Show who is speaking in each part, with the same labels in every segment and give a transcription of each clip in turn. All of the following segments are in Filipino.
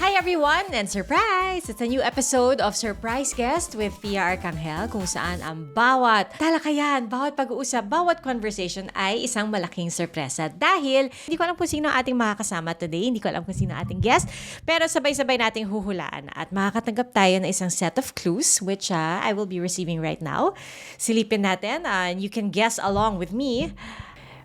Speaker 1: Hi everyone and surprise! It's a new episode of Surprise Guest with Pia Arcangel kung saan ang bawat talakayan, bawat pag-uusap, bawat conversation ay isang malaking sorpresa dahil hindi ko alam kung sino ang ating makakasama today, hindi ko alam kung sino ang ating guest, pero sabay-sabay nating huhulaan at makakatanggap tayo ng isang set of clues which I will be receiving right now. Silipin natin and you can guess along with me.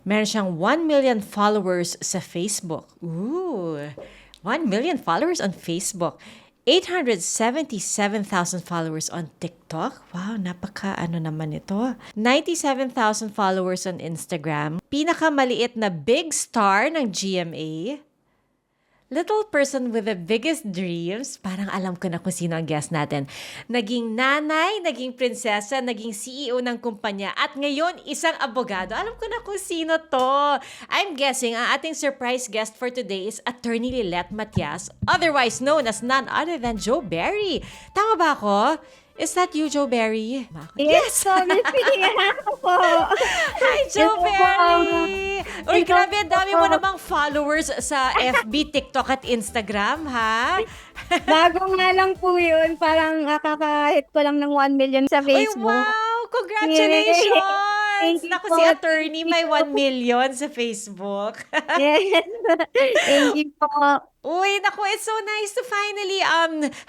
Speaker 1: Meron siyang 1 million followers sa Facebook. Ooh! 1 million followers on Facebook. 877,000 followers on TikTok. Wow, napaka-ano naman ito. 97,000 followers on Instagram. Pinakamaliit na big star ng GMA. Little person with the biggest dreams. Parang alam ko na kung sino ang guest natin. Naging nanay, naging prinsesa, naging CEO ng kumpanya, at ngayon isang abogado. Alam ko na kung sino to. I'm guessing ang ating surprise guest for today is Attorney Lilet Matias, otherwise known as none other than Joe Berry. Tama ba ako? Is that you, Joe Berry?
Speaker 2: Yes, sorry, ako po.
Speaker 1: Hi, Joe Berry! Uy, grabe, ang dami mo namang followers sa FB, TikTok at Instagram, ha?
Speaker 2: Bago nga lang po yun, parang kakahit ko lang ng 1 million sa
Speaker 1: Uy,
Speaker 2: Facebook.
Speaker 1: wow! Congratulations!
Speaker 2: Thank you
Speaker 1: Naku,
Speaker 2: po.
Speaker 1: si attorney may 1 million sa Facebook.
Speaker 2: Yes. Thank you po.
Speaker 1: Uy, naku, it's so nice to finally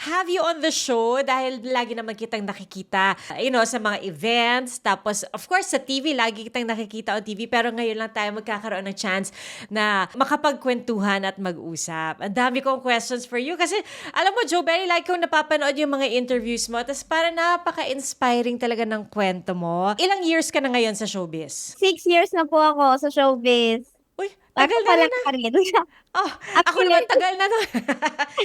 Speaker 1: have you on the show dahil lagi naman kitang nakikita, sa mga events. Tapos, of course, sa TV, lagi kitang nakikita on TV. Pero ngayon lang tayo magkakaroon ng chance na makapagkwentuhan at mag-usap. Ang dami kong questions for you. Kasi, alam mo, Joe Berry, lagi kong napapanood yung mga interviews mo. Tapos, parang napaka-inspiring talaga ng kwento mo. Ilang years ka na ngayon sa showbiz?
Speaker 2: 6 years na po ako sa showbiz.
Speaker 1: Uy, tagal na rin na. Oh, ako naman tagal na nun.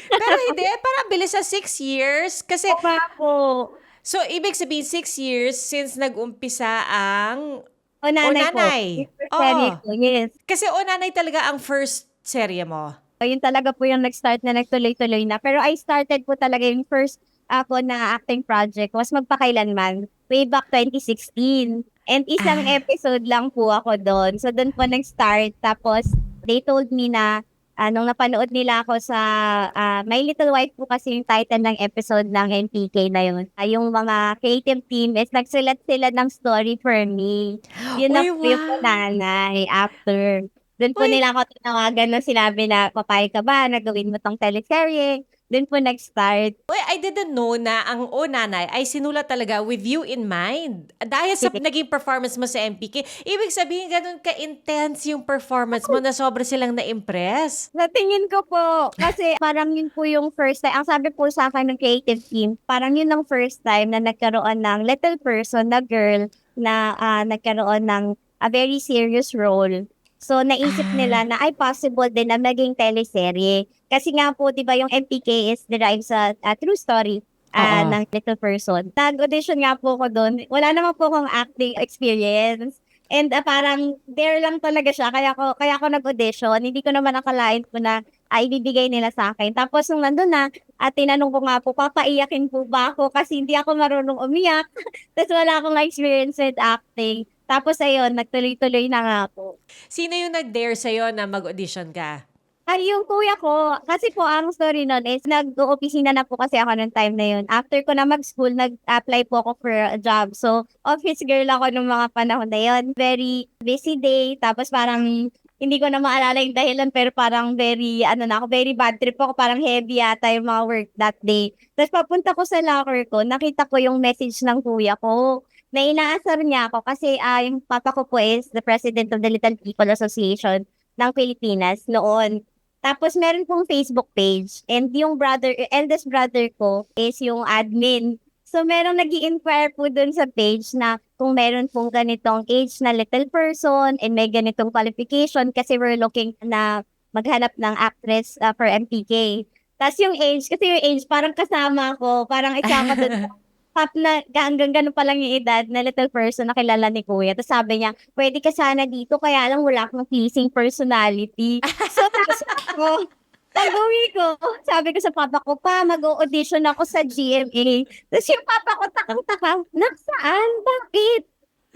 Speaker 1: Pero hindi, parang bilis sa 6 years. Kasi,
Speaker 2: po.
Speaker 1: so, ibig sabihin 6 years since nag-umpisa ang
Speaker 2: Onanay.
Speaker 1: Oo.
Speaker 2: Yes.
Speaker 1: Kasi Onanay talaga ang first serye mo.
Speaker 2: Yun talaga po yung nag-start na nagtuloy-tuloy na. Pero I started po talaga yung first ako na acting project was Magpakailanman way back 2016. And isang episode lang po ako doon. So doon po nag-start. Tapos they told me na nung napanood nila ako sa My Little Wife po kasi yung title ng episode ng NPK na yun. Yung mga creative team is nagsulat sila ng story for me. Yun na po yung nanay after. Doon po nila ako tinawagan nung sinabi na papayag ka ba na gawin mo tong teleserye. Doon po nag-start.
Speaker 1: Uy, I didn't know na ang Onanay ay sinulat talaga with you in mind. Dahil sa naging performance mo sa MPK, ibig sabihin ganun ka-intense yung performance mo na sobra silang na-impress.
Speaker 2: Sa tingin ko po, kasi parang yun po yung first time. Ang sabi po sa akin ng creative team, parang yun ang first time na nagkaroon ng little person na girl na nagkaroon ng a very serious role. So, naisip nila na ay possible din na maging teleserye. Kasi nga po, di ba yung MPK is derived sa true story ng little person. Nag-audition nga po ko doon. Wala naman po akong acting experience. And parang there lang talaga siya. Kaya ako nag-audition. Hindi ko naman akalain po na ibibigay nila sa akin. Tapos nung nandun na, tinanong ko nga po, papaiyakin po ba ako? Kasi hindi ako marunong umiyak. Tapos wala akong experience with acting. Tapos ayun, nagtuloy-tuloy na nga po.
Speaker 1: Sino yung nag-dare sa'yo na mag-audition ka?
Speaker 2: Ay, yung kuya ko, kasi po ang story nun is nag-opisina na po kasi ako ng time na yun. After ko na mag-school, nag-apply po ako for a job. So, office girl ako nung mga panahon na yun. Very busy day. Tapos parang hindi ko na maalala yung dahilan pero parang very bad trip ako. Parang heavy yata yung mga work that day. Tapos papunta ko sa locker ko, nakita ko yung message ng kuya ko na inaasar niya ako kasi yung papa ko po is the president of the Little People Association ng Pilipinas noon. Tapos meron pong Facebook page and yung eldest brother ko is yung admin. So merong nag-i-inquire po dun sa page na kung meron pong ganitong age na little person and may ganitong qualification kasi we're looking na maghanap ng actress for MPK. Tapos yung age, kasi yung age parang kasama ko, parang isama dun na hanggang ganun pa lang yung edad na little person na kilala ni kuya. Tapos sabi niya, pwede ka sana dito, kaya lang wala akong pleasing personality. So, tapos pag-uwi ko, sabi ko sa papa ko, pa, mag-audition ako sa GMA. Tapos yung papa ko, takang-taka, saan? Bakit?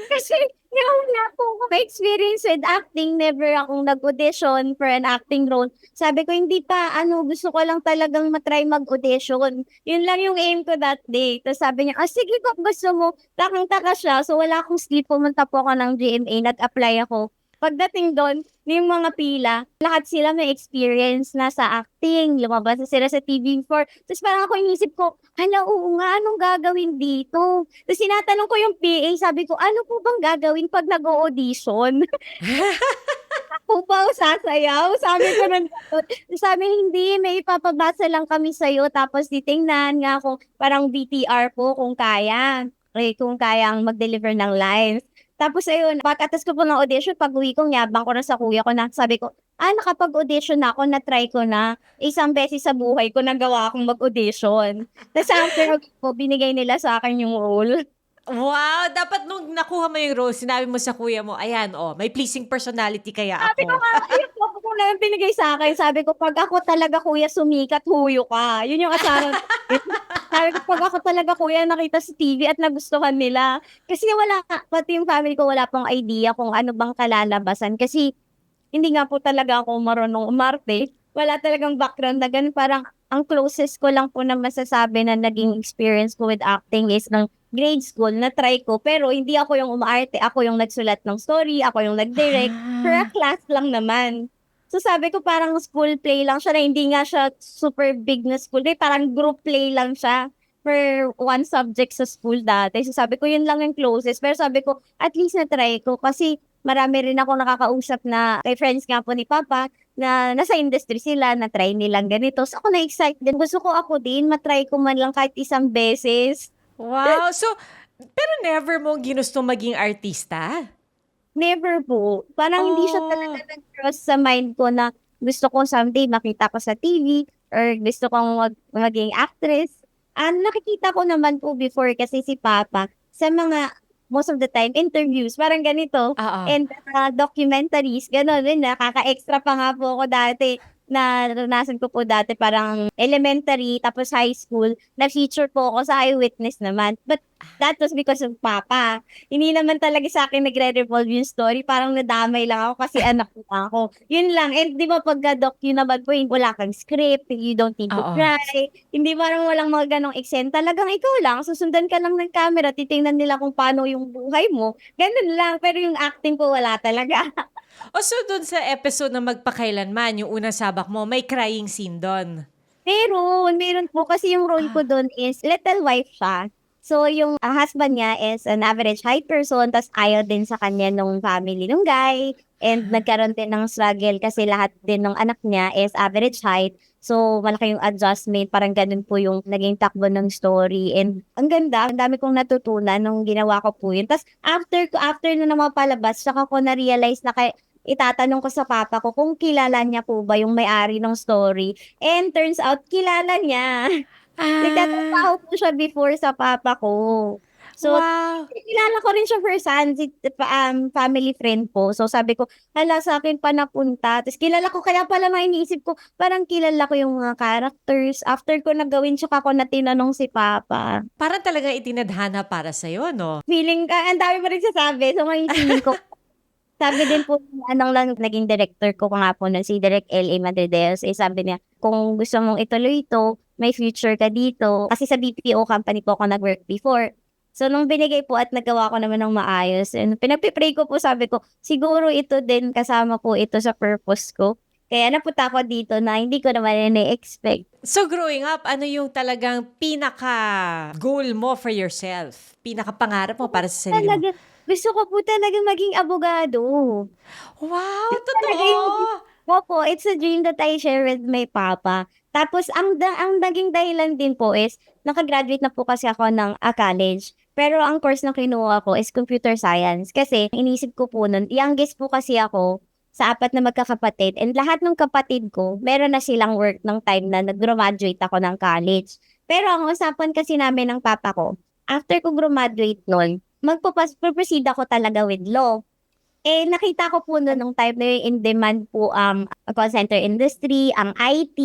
Speaker 2: Kasi Yung wala po akong experience with acting, never akong nag-audition for an acting role. Sabi ko, hindi pa, gusto ko lang talagang matry mag-audition. Yun lang yung aim ko that day. Tapos sabi niya, sige kung gusto mo, takang-taka siya. So wala akong sleep, pumunta po ako ng GMA, nag-apply ako. Pagdating doon, yung mga pila, lahat sila may experience na sa acting, lumabas na sila sa TV4. Tapos parang ako inisip ko, hala, oo nga, anong gagawin dito? Tapos tinatanong ko yung PA, sabi ko, ano po bang gagawin pag nag-audition? Ako ba o sasayaw? Sabi ko nun, sabi hindi, may ipapabasa lang kami sa'yo, tapos titingnan nga kung parang VTR po kung kaya. Kung kayang mag-deliver ng lines. Tapos ayun, pagkatas ko po ng audition, pag-uwi ko, yabang ko na sa kuya ko na, sabi ko, nakapag-audition na ako, na-try ko na. Isang beses sa buhay ko nagawa akong mag-audition. Tapos after ko, binigay nila sa akin yung role.
Speaker 1: Wow! Dapat nung nakuha mo yung role, sinabi mo sa kuya mo, ayan, may pleasing personality kaya
Speaker 2: Sabi ko
Speaker 1: ako.
Speaker 2: nga, ayun po po na yung binigay sa akin. Sabi ko, pag ako talaga kuya sumikat, huyo ka. Yun yung asaran. Sabi ko, pag ako talaga kuya nakita sa TV at nagustuhan nila. Kasi wala, pati yung family ko wala pong idea kung ano bang kalalabasan. Kasi hindi nga po talaga ako marunong umarte. Wala talagang background na ganun. Parang ang closest ko lang po na masasabi na naging experience ko with acting is ng grade school na try ko. Pero hindi ako yung umaarte. Ako yung nagsulat ng story. Ako yung nag-direct. For a
Speaker 1: Ah.
Speaker 2: class lang naman. So sabi ko parang school play lang siya na hindi nga siya super big na school play. Parang group play lang siya for one subject sa school dati. So sabi ko yun lang yung closest. Pero sabi ko at least na-try ko kasi marami rin ako nakakausap na kay friends nga po ni Papa na nasa industry sila, na-try nilang ganito. So ako na-excite din. Gusto ko ako din, matry ko man lang kahit isang beses.
Speaker 1: Wow! So, pero never mo ginustong maging artista?
Speaker 2: Never po. Parang hindi siya
Speaker 1: Oh.
Speaker 2: talaga nag-cross sa mind ko na gusto ko someday makita ko sa TV or gusto kong maging actress. Nakikita ko naman po before kasi si Papa sa mga most of the time interviews, parang ganito.
Speaker 1: Oo.
Speaker 2: And documentaries, gano'n din. Nakaka-extra pa nga po ako dati. Naranasan ko po dati parang elementary tapos high school. Na-feature po ako sa Eyewitness naman. But that was because of Papa. Hindi naman talaga sa akin nagre-revolve yung story. Parang nadamay lang ako kasi anak ko ako. Yun lang. And di ba pagka-docu naman po, wala kang script, you don't need to
Speaker 1: Oo.
Speaker 2: cry. Hindi parang walang mga ganong eksena. Talagang ikaw lang, susundan ka lang ng camera, titingnan nila kung paano yung buhay mo. Ganun lang. Pero yung acting po wala talaga.
Speaker 1: So dun sa episode na Magpakailanman, yung unang sabak mo, may crying scene dun?
Speaker 2: Meron po kasi yung role ko
Speaker 1: Ah.
Speaker 2: dun is little wife siya. So yung husband niya is an average height person, tas ayaw din sa kanya nung family nung guy. And nagkaroon din ng struggle kasi lahat din ng anak niya is average height. So malaki yung adjustment, parang ganun po yung naging takbo ng story. And ang ganda, ang dami kong natutunan nung ginawa ko po yun. Tas after na mapalabas, saka ko na-realize na itatanong ko sa papa ko kung kilala niya po ba yung may-ari ng story. And turns out, kilala niya.
Speaker 1: Ah.
Speaker 2: Nagtatrabaho po siya before sa papa ko. So,
Speaker 1: Wow!
Speaker 2: kilala ko rin siya firsthand, family friend po. So, sabi ko, hala, sa akin pa napunta. Tapos, kilala ko, kaya pala mga iniisip ko, parang kilala ko yung mga characters. After ko nagawin, tsaka ko na tinanong si papa.
Speaker 1: Parang talagang itinadhana para sa'yo, no?
Speaker 2: Feeling ka, ang dami pa rin sasabi. So, ngayon feeling ko, sabi din po, anong lang naging director ko nga po na si Direk L.A. Madrideos, sabi niya, kung gusto mong ituloy ito, may future ka dito. Kasi sa BPO company po ako nag-work before. So, nung binigay po at nagawa ko naman ng maayos, and pinagpipray ko po, sabi ko, siguro ito din kasama po ito sa purpose ko. Kaya napunta ako dito na hindi ko naman na-expect.
Speaker 1: So growing up, ano yung talagang pinaka-goal mo for yourself? Pinaka-pangarap mo para sa sarili mo?
Speaker 2: Talaga, gusto ko po talaga maging abogado.
Speaker 1: Wow!
Speaker 2: Talaga
Speaker 1: Totoo!
Speaker 2: yung opo, it's a dream that I share with my papa. Tapos ang naging dahilan din po is naka-graduate na po kasi ako ng college. Pero ang course na kinuha ko is computer science kasi inisip ko po nun, youngest po kasi ako sa 4 na magkakapatid and lahat ng kapatid ko meron na silang work ng time na nag-graduate ako ng college. Pero ang usapan kasi namin ng papa ko, after ko graduate nun, proceed ako talaga with law. Nakita ko po no'n nung time na yun in demand po ang call center industry, ang IT.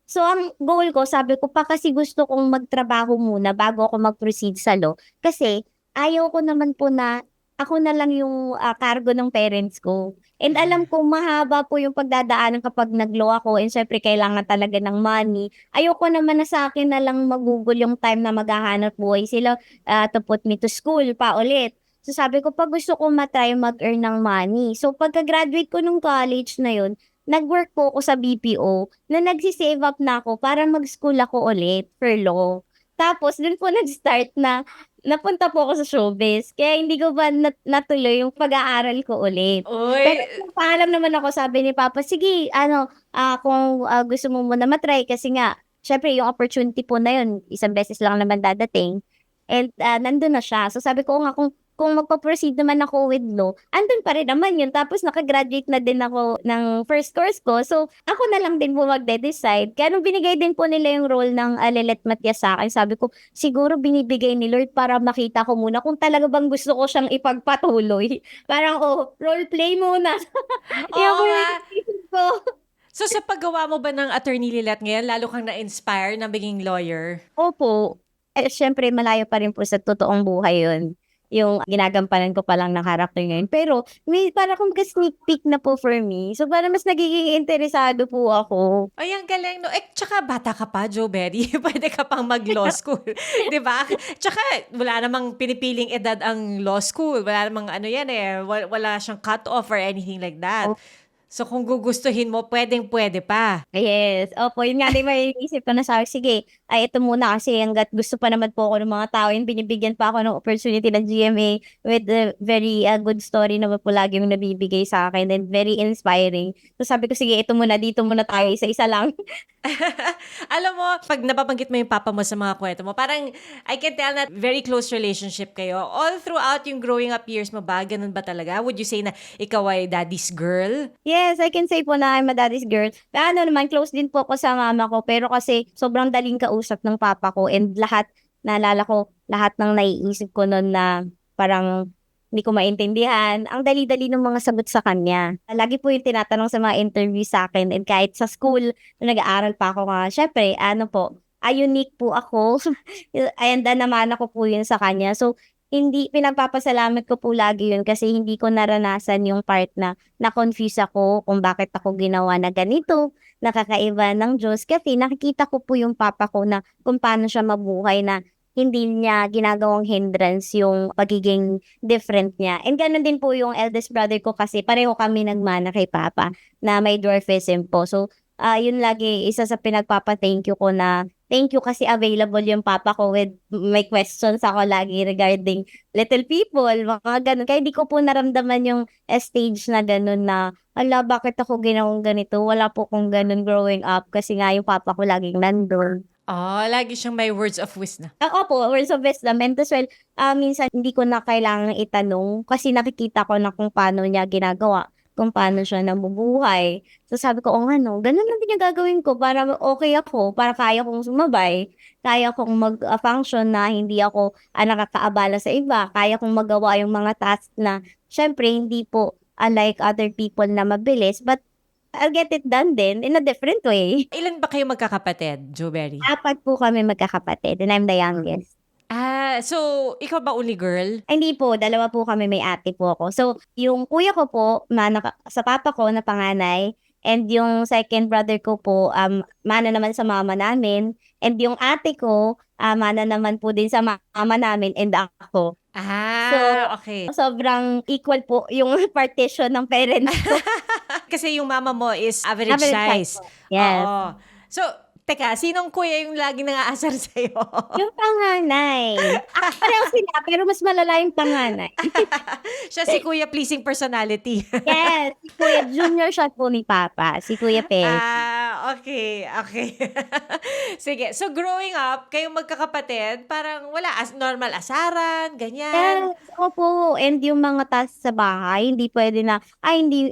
Speaker 2: So, ang goal ko, sabi ko pa kasi gusto kong magtrabaho muna bago ako mag-proceed sa law. Kasi ayaw ko naman po na ako na lang yung cargo ng parents ko. And alam ko mahaba po yung pagdadaanan kapag nag-law ako and syempre kailangan talaga ng money. Ayoko naman na sa akin na lang magugol yung time na maghahanap buhay sila to put me to school pa ulit. So sabi ko, pag gusto ko matry mag-earn ng money. So pagka-graduate ko nung college na yun, nag-work po ako sa BPO na nagsisave up na ako para mag-school ako ulit for law. Tapos dun po nag-start na napunta po ako sa showbiz. Kaya hindi ko ba natuloy yung pag-aaral ko ulit.
Speaker 1: Uy,
Speaker 2: Pero kung paalam naman ako, sabi ni Papa, sige, kung gusto mo muna matry, kasi nga, syempre yung opportunity po na yun, isang beses lang naman dadating. And nandun na siya. So sabi ko nga, kung magpa-proceed naman ako with law, andun pa rin naman yun. Tapos nakagraduate na din ako ng first course ko. So ako na lang din po magde-decide. Kaya nung binigay din po nila yung role ng Lelet Matias sa akin, sabi ko, siguro binibigay ni Lord para makita ko muna kung talaga bang gusto ko siyang ipagpatuloy. Parang, role play muna. Yan
Speaker 1: oo
Speaker 2: po
Speaker 1: nga.
Speaker 2: yung isip ko.
Speaker 1: So sa paggawa mo ba ng Attorney Lilat ngayon, lalo kang na-inspire na maging lawyer?
Speaker 2: Opo. Siyempre malayo pa rin po sa totoong buhay yun. Yung ginagampanan ko pa lang ng character ngayon. Pero may para kung sneak peek na po for me. So parang mas nagiging interesado po ako.
Speaker 1: Ay, ang galing, no? Tsaka bata ka pa, Joe Berry. Pwede ka pang mag-law school. Di ba? Tsaka wala namang pinipiling edad ang law school. Wala namang ano yan eh. Wala siyang cut-off or anything like that. So kung gugustuhin mo, pwedeng-pwede pa.
Speaker 2: Yes. Opo, yun nga din may isip ko na sabi, sige, ito muna kasi hanggat gusto pa naman po ako ng mga tao, yung binibigyan pa ako ng opportunity ng GMA with a very good story naman po lagi yung nabibigay sa akin and very inspiring. So sabi ko, sige, ito muna, dito muna tayo, isa-isa lang.
Speaker 1: Alam mo, pag nababanggit mo yung papa mo sa mga kwento mo, parang I can tell na very close relationship kayo. All throughout yung growing up years mo ba, ganun ba talaga? Would you say na ikaw ay daddy's girl?
Speaker 2: Yes, I can say po na I'm a daddy's girl. Pero naman, close din po ako sa mama ko. Pero kasi sobrang daling kausap ng papa ko and lahat, naalala ko, lahat ng naiisip ko noon na parang hindi ko maintindihan. Ang dali-dali ng mga sagot sa kanya. Lagi po yung tinatanong sa mga interview sa akin and kahit sa school, nung nag-aaral pa ako nga, syempre, unique po ako. And naman ako po yun sa kanya. So, hindi, pinagpapasalamat ko po lagi yun kasi hindi ko naranasan yung part na na-confuse ako kung bakit ako ginawa na ganito, nakakaiba ng Diyos. Kasi nakikita ko po yung papa ko na kung paano siya mabuhay na hindi niya ginagawang hindrance yung pagiging different niya. And ganoon din po yung eldest brother ko kasi pareho kami nagmana kay papa na may dwarfism po. So, yun lagi isa sa pinagpapa-thank you ko na thank you kasi available yung papa ko with may questions ako lagi regarding little people, mga ganun. Kaya di ko po naramdaman yung stage na ganun na, ala, bakit ako ginawang ganito? Wala po kong ganun growing up kasi nga yung papa ko laging nandun.
Speaker 1: Oh, lagi siyang may words of wisdom.
Speaker 2: Opo, words of wisdom. And as well, minsan hindi ko na kailangang itanong kasi nakikita ko na kung paano niya ginagawa, kung paano siya nabubuhay. So sabi ko, no, ganun lang din yung gagawin ko para okay ako, para kaya kong sumabay, kaya kong mag-function na hindi ako nakakaabala sa iba, kaya kong magawa yung mga tasks na, syempre, hindi po unlike other people na mabilis, but I'll get it done din in a different way.
Speaker 1: Ilan ba kayo magkakapatid, Joe Berry?
Speaker 2: 4 po kami magkakapatid and I'm the youngest.
Speaker 1: So ikaw ba only girl?
Speaker 2: Ay, hindi po, 2 po kami, may ate po ako. So, yung kuya ko po, sa papa ko na panganay, and yung second brother ko po, mana naman sa mama namin, and yung ate ko, mana naman po din sa mama namin, and ako.
Speaker 1: Okay.
Speaker 2: Sobrang equal po yung partition ng parents ko.
Speaker 1: Kasi yung mama mo is average
Speaker 2: Average
Speaker 1: size.
Speaker 2: size po. Yes.
Speaker 1: Oo. So, teka, sinong kuya yung laging nang-aasar sa'yo?
Speaker 2: Yung panganay. Pareho sila, pero mas malala yung panganay.
Speaker 1: Siya si Kuya Pleasing Personality.
Speaker 2: Yes, si Kuya Junior shot po ni Papa, si Kuya Peg.
Speaker 1: Okay. Sige. So, growing up, kayong magkakapatid, parang wala, normal asaran, ganyan.
Speaker 2: Yes, opo. And yung mga tasks sa bahay, hindi pwede na, hindi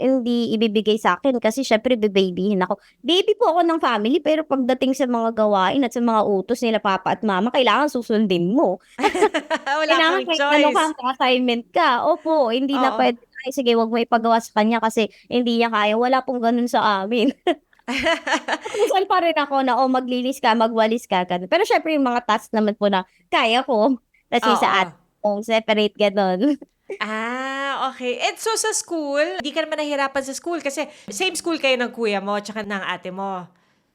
Speaker 2: ibibigay sa akin kasi syempre babyhin ako. Baby po ako ng family, pero pagdating sa mga gawain at sa mga utos nila papa at mama, kailangan susundin mo.
Speaker 1: Wala
Speaker 2: Kailangan
Speaker 1: kang
Speaker 2: kahit ano
Speaker 1: choice.
Speaker 2: ka, assignment ka. Opo, hindi na
Speaker 1: Oo.
Speaker 2: pwede, ay sige, wag mo ipagawa sa kanya kasi hindi niya kaya. Wala pong ganun sa amin. Minsan pa rin ako na, maglinis ka, magwalis ka, ganun. Pero syempre yung mga tasks naman po na kaya ko. Kasi
Speaker 1: Oo.
Speaker 2: sa ate ko, separate ganun.
Speaker 1: Okay. And so sa school, hindi ka naman nahihirapan sa school kasi same school kayo ng kuya mo tsaka ng ate mo.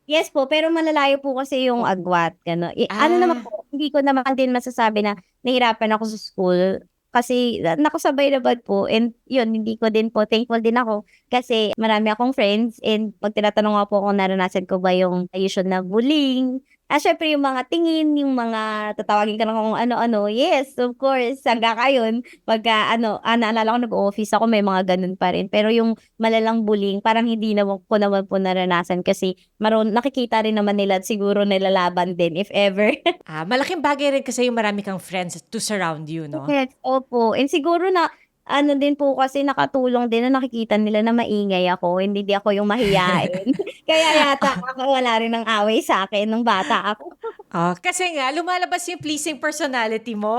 Speaker 2: Yes po, pero malalayo po kasi yung agwat, gano'n. Ano naman
Speaker 1: Ah,
Speaker 2: po, hindi ko naman din masasabi na nahirapan ako sa school kasi nakasabay naman po and yun, hindi ko din po thankful din ako kasi marami akong friends and 'pag tinatanong nga po kung naranasan ko ba yung usual na bullying, siyempre yung mga tingin, yung mga tatawagin ka ng kung ano-ano, yes, of course, hanggang ngayon pagka naalala ko nag-o-office ako may mga gano'n pa rin. Pero yung malalang bullying parang hindi naman ko naman po naranasan kasi nakikita rin naman nila at siguro nilalaban din if ever.
Speaker 1: malaking bagay rin kasi yung marami kang friends to surround you, no?
Speaker 2: Yes, opo. And siguro na ano din po kasi nakatulong din na nakikita nila na maingay ako, hindi ako yung mahiyain. Kaya yata ako wala rin ng away sa'kin nung bata ako.
Speaker 1: Kasi nga, lumalabas yung pleasing personality mo.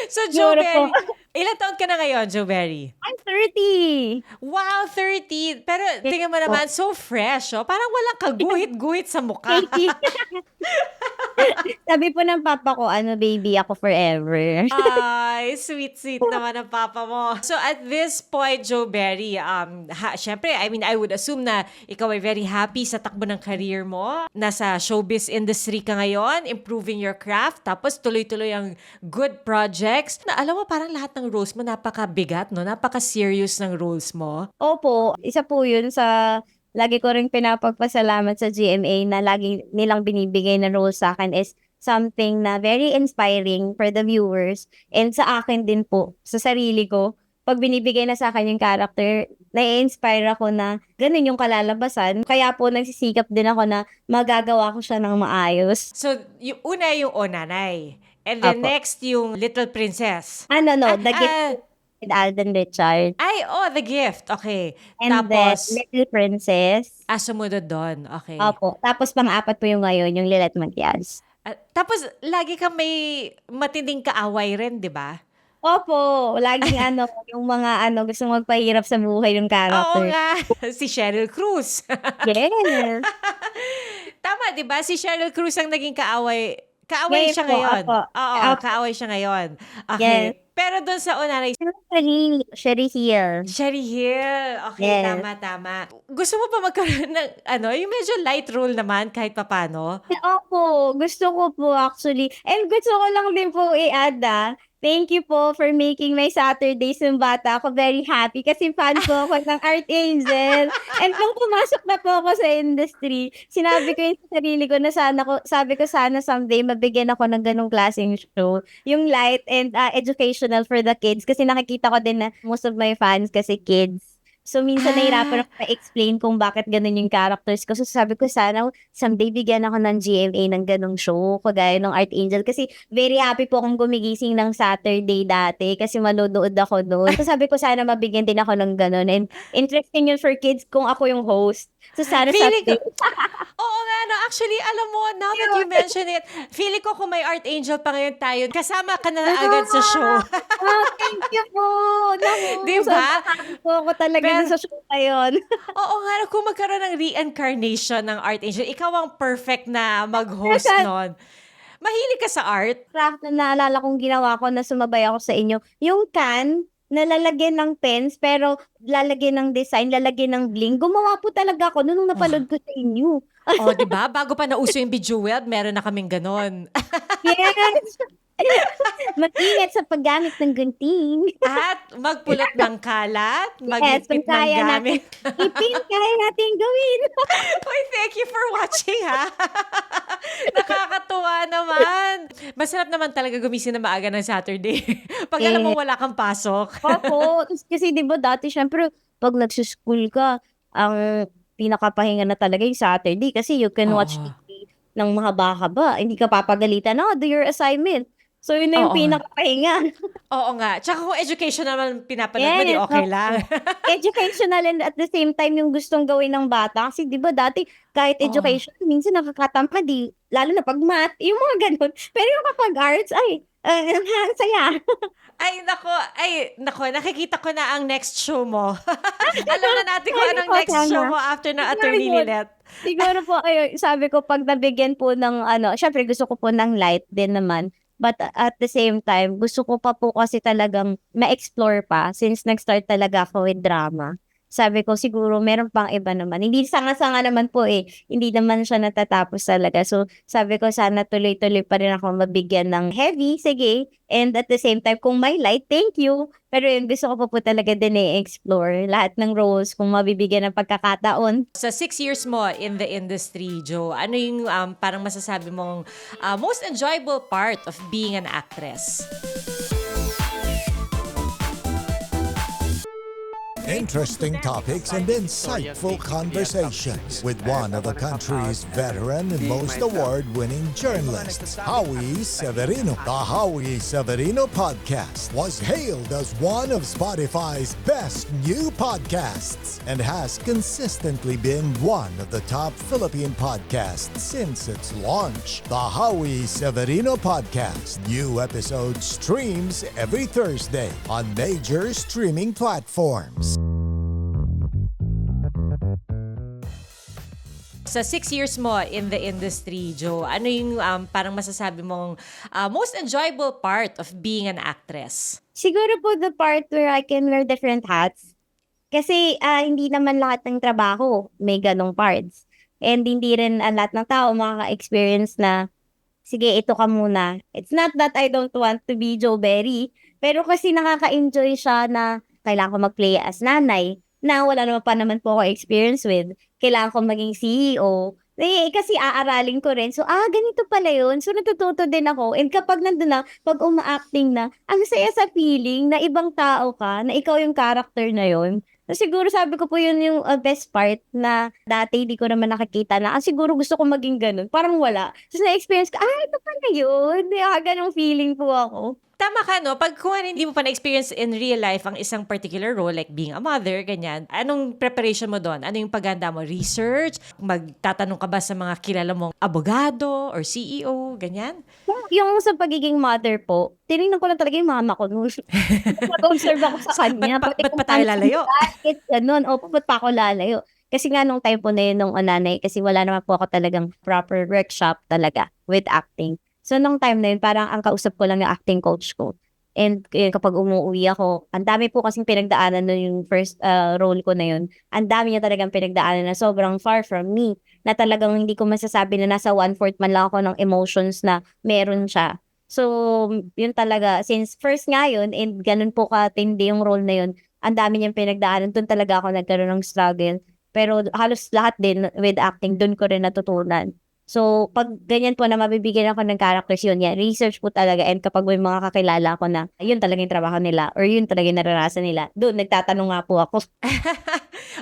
Speaker 1: So,
Speaker 2: Siguro po.
Speaker 1: Joeberry, ilang taon ka na ngayon, Joeberry?
Speaker 2: I'm 30.
Speaker 1: Wow, 30. Pero
Speaker 2: Yes
Speaker 1: tingnan mo
Speaker 2: po.
Speaker 1: naman, so fresh, oh. Parang walang kaguhit-guhit sa mukha.
Speaker 2: Thank you. Sabi po ng papa ko, baby ako forever.
Speaker 1: Ay, sweet naman ang papa mo. So at this point, Joeberry, syempre, I mean, I would assume na ikaw ay very happy sa takbo ng career mo. Nasa showbiz industry ka ngayon, improving your craft, tapos tuloy-tuloy ang good projects. Na alam mo, parang lahat ng roles mo napaka-bigat, no? Napaka-serious ng roles mo.
Speaker 2: Opo, isa po yun sa lagi ko ring pinapagpasalamat sa GMA na lagi nilang binibigay na role sa'kin is something na very inspiring for the viewers and sa akin din po, sa sarili ko. 'Pag binibigay na sa'kin yung character, nai-inspire ako na gano'n yung kalalabasan. Kaya po nagsisikap din ako na magagawa ko siya ng maayos.
Speaker 1: So, yung una yung Onanay. And then
Speaker 2: Opo.
Speaker 1: next yung Little Princess.
Speaker 2: No,
Speaker 1: Ah,
Speaker 2: The Gift
Speaker 1: ah,
Speaker 2: with Alden Richards.
Speaker 1: The Gift. Okay.
Speaker 2: And then
Speaker 1: Tapos,
Speaker 2: Little Princess.
Speaker 1: sumunod doon. Okay.
Speaker 2: Opo. Tapos pang-apat po yung ngayon, yung Lilet Matias.
Speaker 1: Tapos, lagi kang may matinding kaaway rin, di ba?
Speaker 2: Opo, laging yung mga gustong magpahirap sa buhay yung
Speaker 1: Oo
Speaker 2: character.
Speaker 1: nga. Si Cheryl Cruz.
Speaker 2: Yes.
Speaker 1: Tama, di ba? Si Cheryl Cruz ang naging kaaway. Kaaway
Speaker 2: Ngayon
Speaker 1: siya
Speaker 2: po,
Speaker 1: ngayon.
Speaker 2: opo.
Speaker 1: Oo,
Speaker 2: Opo,
Speaker 1: kaaway siya ngayon.
Speaker 2: yes.
Speaker 1: Okay. Pero doon sa Onanay,
Speaker 2: Sherry Hill.
Speaker 1: Cherry Hill. Okay,
Speaker 2: Yes.
Speaker 1: tama. Gusto mo pa magkaroon ng, yung medyo light role naman kahit papano?
Speaker 2: Opo, gusto ko po actually. And gusto ko lang din po i-add thank you po for making my Saturdays ng bata ako very happy kasi fan po ako ng Art Angel. And nung pumasok na po ako sa industry, sinabi ko yun sa sarili ko na sabi ko sana someday mabigyan ako ng ganong klaseng show. Yung light and educational for the kids kasi nakikita ko din na most of my fans kasi kids. So, minsan nahirapan
Speaker 1: Ah,
Speaker 2: ako ma-explain kung bakit ganun yung characters ko. So, sabi ko sana someday bigyan ako ng GMA ng ganung show, kagaya ng Art Angel. Kasi very happy po akong gumigising ng Saturday dati kasi manonood ako doon. So, sabi ko sana mabigyan din ako ng ganun. And interesting yun for kids kung ako yung host. So, sana
Speaker 1: feeling ko,
Speaker 2: someday.
Speaker 1: oo nga, no. Actually, alam mo, now that you mention it, feeling ko kung may Art Angel pa ngayon tayo, kasama ka na agad sa show.
Speaker 2: Thank you po. Naku,
Speaker 1: Di ba?
Speaker 2: sobrang happy po ako talaga
Speaker 1: Pero,
Speaker 2: dun sa show na yun.
Speaker 1: oo nga, no, kung magkaroon ng reincarnation ng Art Angel, ikaw ang perfect na mag-host
Speaker 2: Kasi
Speaker 1: nun. Mahilig ka sa art?
Speaker 2: craft na naalala kong ginawa ko na sumabay ako sa inyo, yung can na lalagyan ng pens pero lalagyan ng design, lalagyan ng bling. Gumawa po talaga ako nung
Speaker 1: Oh,
Speaker 2: napanood ko sa inyo.
Speaker 1: di ba? Bago pa nauso yung Bejeweled, meron na kaming ganon.
Speaker 2: Yes! Mag-ingat sa paggamit ng gunting.
Speaker 1: At magpulot ng kalat,
Speaker 2: Yes, kung
Speaker 1: magligpit ng
Speaker 2: kaya natin
Speaker 1: gamit.
Speaker 2: ipin, kaya natin gawin.
Speaker 1: Uy, thank you for watching, ha? Nakakatuwa naman. Masarap naman talaga gumising na maaga ng Saturday. Pag alam mo
Speaker 2: Eh,
Speaker 1: wala kang pasok.
Speaker 2: opo. Kasi di ba dati syempre, pag nagsuschool ka, ang pinakapahinga na talaga yung Saturday kasi you can watch
Speaker 1: Oo.
Speaker 2: TV ng mga haba. Hindi ka papagalitan, do your assignment. So, yun na yung
Speaker 1: Oo nga.
Speaker 2: pinakapahinga.
Speaker 1: Oo nga. Tsaka kung education naman pinapanood mo, di
Speaker 2: Yes,
Speaker 1: okay
Speaker 2: opo.
Speaker 1: lang.
Speaker 2: Educational and at the same time yung gustong gawin ng bata. Kasi di ba dati kahit
Speaker 1: Oo.
Speaker 2: education, minsan nakakatamad lalo na pag math, yung mga ganun. Pero yung kapag arts, ang saya.
Speaker 1: Ay, nako, nakikita ko na ang next show mo. Alam na natin kung
Speaker 2: Ay,
Speaker 1: anong
Speaker 2: po,
Speaker 1: next show
Speaker 2: sana.
Speaker 1: mo after ng
Speaker 2: Siguro
Speaker 1: Attorney
Speaker 2: po,
Speaker 1: Linet.
Speaker 2: siguro po, sabi ko, pag nabigyan po ng syempre gusto ko po ng light din naman. But at the same time, gusto ko pa po kasi talagang ma-explore pa since nag-start talaga ako with drama. Sabi ko siguro meron pang iba naman. Hindi sanga-sanga naman po eh. Hindi naman siya natatapos talaga. So sabi ko sana tuloy-tuloy pa rin ako mabigyan ng heavy. Sige. And at the same time, kung may light, thank you. Pero yun, gusto ko pa po talaga din i-explore lahat ng roles kung mabibigyan ng pagkakataon.
Speaker 1: Sa 6 years mo in the industry, Joe, ano yung parang masasabi mong most enjoyable part of being an actress?
Speaker 3: Interesting topics and insightful conversations with one of the country's veteran and most award-winning journalists, Howie Severino. The Howie Severino podcast was hailed as one of Spotify's best new podcasts and has consistently been one of the top Philippine podcasts since its launch. The Howie Severino podcast. New episode streams every Thursday on major streaming platforms.
Speaker 1: Sa 6 years mo in the industry, Joe, ano yung parang masasabi mong most enjoyable part of being an actress?
Speaker 2: Siguro po the part where I can wear different hats. Kasi hindi naman lahat ng trabaho may ganong parts. And hindi rin lahat ng tao makaka-experience na, sige, ito ka muna. It's not that I don't want to be Joe Berry, pero kasi nakaka-enjoy siya na kailangan ko mag-play as nanay na wala naman pa naman po ako experience with. Kailangan ko maging CEO. Kasi aaralin ko rin. So, ganito pala yun. So, natututo din ako. And kapag nandun na, pag uma-acting na, ang saya sa feeling na ibang tao ka, na ikaw yung character na yun. So, siguro sabi ko po yun yung best part na dati hindi ko naman nakakita na, siguro gusto ko maging ganun. Parang wala. Tapos na-experience ko, ito pala yun. Ganong feeling po ako.
Speaker 1: Tama ka, no? Pag kung hindi mo pa na-experience in real life ang isang particular role, like being a mother, ganyan, anong preparation mo doon? Ano yung paghanda mo? Research? Magtatanong ka ba sa mga kilala mong abogado or CEO? Ganyan?
Speaker 2: Yung sa pagiging mother po, tinignan ko lang talaga yung mama ko. Nag-observe ako sa kanya.
Speaker 1: Ba't pa tayo lalayo?
Speaker 2: Ganun. O, ba't pa ako lalayo? Kasi nga nung time po na yun, nung nanay, kasi wala naman po ako talagang proper workshop talaga with acting. So, nung time na yun, parang ang kausap ko lang yung acting coach ko. And kapag umuwi ako, ang dami po kasing pinagdaanan nun yung first role ko na yun. Ang dami niya talagang pinagdaanan na sobrang far from me. Na talagang hindi ko masasabi na nasa 1/4 man lang ako ng emotions na meron siya. So, yun talaga. Since first nga yun, and ganun po katindi yung role na yun, ang dami niyang pinagdaanan. Doon talaga ako nagkaroon ng struggle. Pero halos lahat din with acting, doon ko rin natutunan. So, pag ganyan po na mabibigyan ako ng characters, yun, research po talaga. And kapag may mga kakilala ko na, yun talaga yung trabaho nila or yun talaga yung naranasan nila, doon, nagtatanong nga po ako.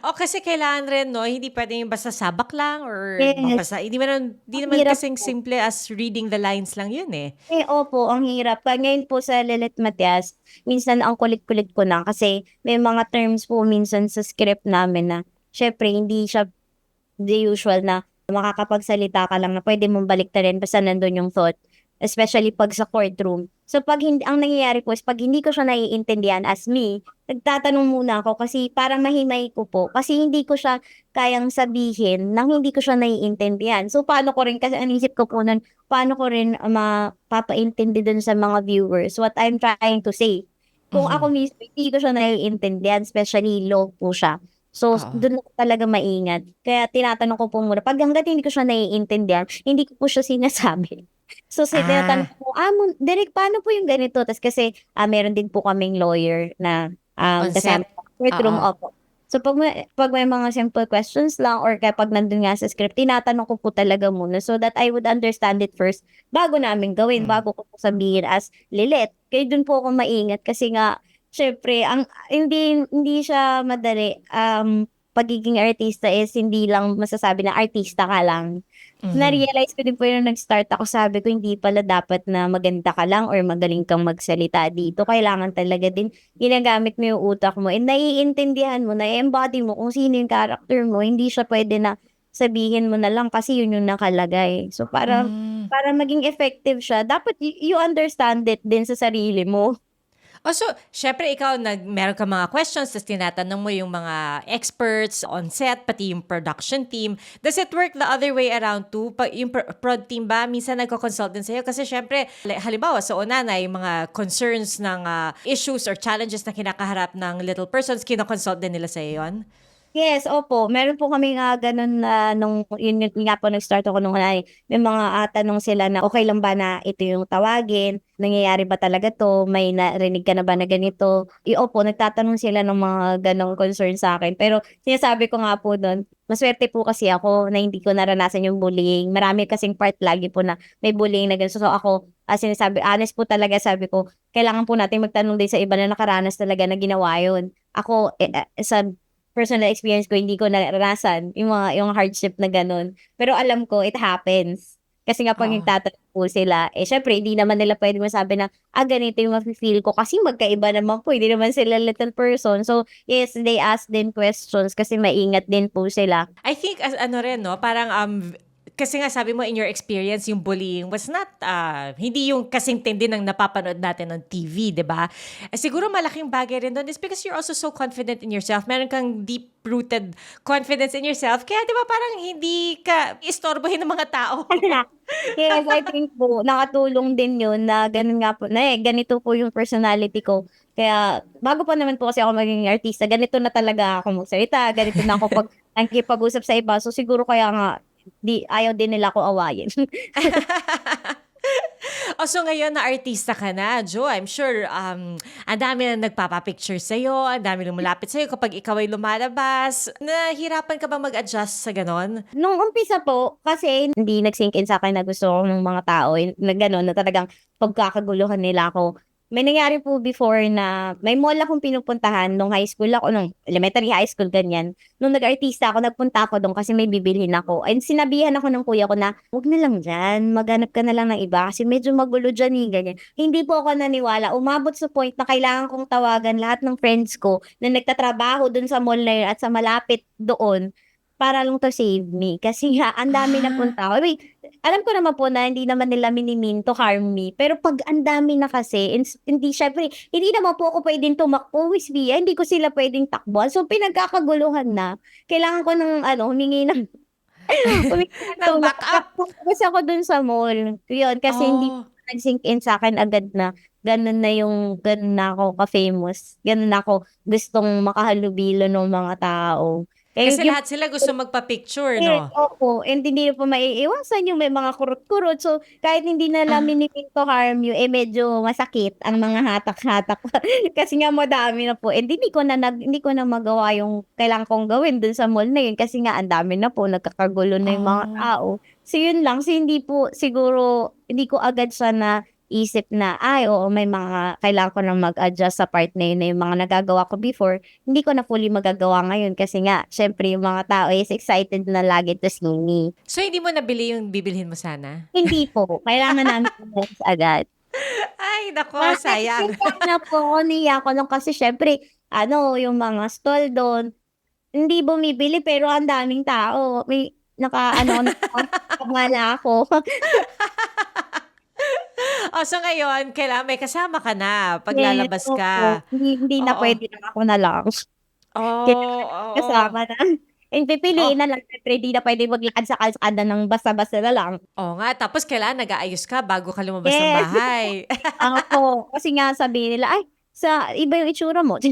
Speaker 1: O kasi kailangan rin, no? Hindi pwedeng basta sabak lang or
Speaker 2: Yes.
Speaker 1: basta, hindi naman
Speaker 2: Hirap
Speaker 1: kasing
Speaker 2: po.
Speaker 1: simple as reading the lines lang yun eh.
Speaker 2: Opo, ang hirap. Pag ngayon po sa Lelet Matias, minsan ang kulit-kulit ko na kasi may mga terms po minsan sa script namin na, syempre, hindi siya the usual na makakapagsalita ka lang na pwede mong baliktarin basta nandun yung thought. Especially pag sa courtroom. So pag hindi, ang nangyayari po is pag hindi ko siya naiintindihan as me, nagtatanong muna ako kasi para mahimay ko po. Kasi hindi ko siya kayang sabihin nang hindi ko siya naiintindihan. So paano ko rin, kasi ang isip ko po nun, paano ko rin mapapaintindi dun sa mga viewers what I'm trying to say. Kung ako mismo, hindi ko siya naiintindihan, especially low po siya. So, doon ako talaga maingat. Kaya tinatanong ko po muna, pag hanggat hindi ko siya naiintindihan, hindi ko po siya sinasabi. So, tinatanong ko, Derek, paano po yung ganito? Tapos kasi, meron din po kaming lawyer na
Speaker 1: On
Speaker 2: kasama
Speaker 1: set.
Speaker 2: sa courtroom.
Speaker 1: Oo.
Speaker 2: Opo. So, pag may mga simple questions lang or kapag nandun nga sa script, tinatanong ko po talaga muna so that I would understand it first bago namin gawin, bago ko po sabihin as Lilet. Kaya dun po ako maingat kasi nga, syempre, hindi siya madali. Pagiging artista is hindi lang masasabi na artista ka lang. Na-realize ko din po yung nag-start ako, sabi ko, hindi pala dapat na maganda ka lang or magaling kang magsalita dito. Kailangan talaga din ginagamit mo yung utak mo and naiintindihan mo, na-embody mo kung sino yung character mo. Hindi siya pwede na sabihin mo na lang kasi yun yung nakalagay. So, para maging effective siya, dapat you understand it din sa sarili mo.
Speaker 1: So, syempre ikaw, meron ka mga questions, tapos tinatanong mo yung mga experts on set, pati yung production team. Does it work the other way around too? Yung prod team ba, minsan nagko-consult din sa'yo? Kasi syempre, halimbawa, sa Onana, yung mga concerns ng issues or challenges na kinakaharap ng little persons, kinoconsult din nila sa'yo yun?
Speaker 2: Yes, opo. Meron po kami nga gano'n na yun nga po nag-start ako nung may mga tanong sila na okay lang ba na ito yung tawagin, nangyayari ba talaga 'to, may narinig ka na ba na ganito? Opo, nagtatanong sila ng mga gano'ng concern sa akin. Pero sinasabi ko nga po do'n, masuwerte po kasi ako na hindi ko naranasan yung bullying. Marami kasing part lagi po na may bullying na gano'n. So ako, sinasabi honest po talaga sabi ko, kailangan po natin magtanong din sa iba na nakaranas talaga na ginawa yun. Ako, sa personal experience ko, hindi ko naranasan yung hardship na gano'n. Pero alam ko, it happens. Kasi nga pag
Speaker 1: Oo.
Speaker 2: nagtatanong po sila, syempre, hindi naman nila pwedeng masabi na, ganito yung mafe-feel ko. Kasi magkaiba naman po, hindi naman sila little person. So, yes, they ask din questions kasi maingat din po sila.
Speaker 1: I think as ano rin, no, parang kasi nga sabi mo in your experience yung bullying was not hindi yung kasing tindi ng napapanood natin on TV, 'di ba? Siguro malaking bagay rin doon is because you're also so confident in yourself. Meron kang deep-rooted confidence in yourself. Kaya 'di ba parang hindi ka istorbohin ng mga tao.
Speaker 2: Yes, I think po, nakatulong din yun na ganun nga po, na ganito po yung personality ko. Kaya, bago pa naman po kasi ako maging artista, ganito na talaga ako magsalita, ganito na ako pag nakikipag-usap sa iba. So, siguro kaya nga, ayaw din nila ako awayin.
Speaker 1: So ngayon na artista ka na, Jo, I'm sure ang dami na nagpapapicture sa'yo, ang dami lumulapit sa'yo kapag ikaw ay lumalabas. Nahirapan ka ba mag-adjust sa ganon?
Speaker 2: Nung umpisa po, kasi hindi nag-sink in sa akin na gusto ko ng mga tao, na gano'n, na talagang pagkakaguluhan nila ako. May nangyari po before na may mall akong pinupuntahan nung high school ako, nung elementary, high school, ganyan. Nung nag-artista ako, nagpunta ako doon kasi may bibilhin ako. And sinabihan ako ng kuya ko na, huwag na lang dyan, maghanap ka na lang ng iba kasi medyo magulo dyan, ganyan. Hindi po ako naniwala. Umabot sa point na kailangan kong tawagan lahat ng friends ko na nagtatrabaho doon sa mall na yun at sa malapit doon para lang to save me. Kasi nga, ang dami na punta ako. Wait, alam ko naman po na hindi naman nila minimean to harm me. Pero pag ang dami na kasi, hindi, syempre, hindi naman po ako pwedeng tumakbo with Via. Hindi ko sila pwedeng takbuhan. So, pinagkakaguluhan na. Kailangan ko ng, humingi ng, humingi ng
Speaker 1: Ng
Speaker 2: tulong.
Speaker 1: backup?
Speaker 2: Kasi ako dun sa mall. Yun, kasi hindi
Speaker 1: Oh.
Speaker 2: nag-sink in sa akin agad na ganun na ako ka-famous. Ganun na ako gustong makahalubilo ng mga tao.
Speaker 1: Kasi
Speaker 2: Yung
Speaker 1: lahat sila gusto magpa-picture,
Speaker 2: yes,
Speaker 1: no?
Speaker 2: opo, and hindi niyo po maiiwasan yung may mga kurot-kurot. So, kahit hindi na
Speaker 1: Ah,
Speaker 2: namin meaning to harm you, medyo masakit ang mga hatak-hatak. Kasi nga madami na po, and hindi ko na magawa yung kailangan kong gawin dun sa mall na yun kasi nga ang dami na po, nagkakagulo na yung mga
Speaker 1: oh.
Speaker 2: tao. So, yun lang. So, hindi ko agad siya na isip na, ay, oo, may mga kailangan ko na mag-adjust sa part na yun na yung mga nagagawa ko before, hindi ko na fully magagawa ngayon kasi nga, syempre, yung mga tao is excited na lagi to see me.
Speaker 1: So hindi mo nabili yung bibilhin mo sana?
Speaker 2: Hindi po, kailangan namin i-adjust agad.
Speaker 1: Ay, nako, sayang.
Speaker 2: Nakaka-excite na po ako, niya ako nung kasi syempre, yung mga stall doon, hindi bumibili pero ang daming tao. May nakabala ako.
Speaker 1: So ngayon, kailangan may kasama ka na pag
Speaker 2: Yes,
Speaker 1: lalabas
Speaker 2: opo.
Speaker 1: ka.
Speaker 2: Hindi na
Speaker 1: Oo.
Speaker 2: pwede na ako na lang.
Speaker 1: Oh,
Speaker 2: Kailangan
Speaker 1: oo.
Speaker 2: kasama na. And
Speaker 1: Oh,
Speaker 2: pipiliin na lang, syempre di na pwede maglakad sa kalsada ng basta-basta na lang.
Speaker 1: oo nga. Tapos kailangan nag-aayos ka bago ka lumabas ng
Speaker 2: Yes,
Speaker 1: bahay.
Speaker 2: ako. Kasi nga sabihin nila, ay, iba yung itsura mo.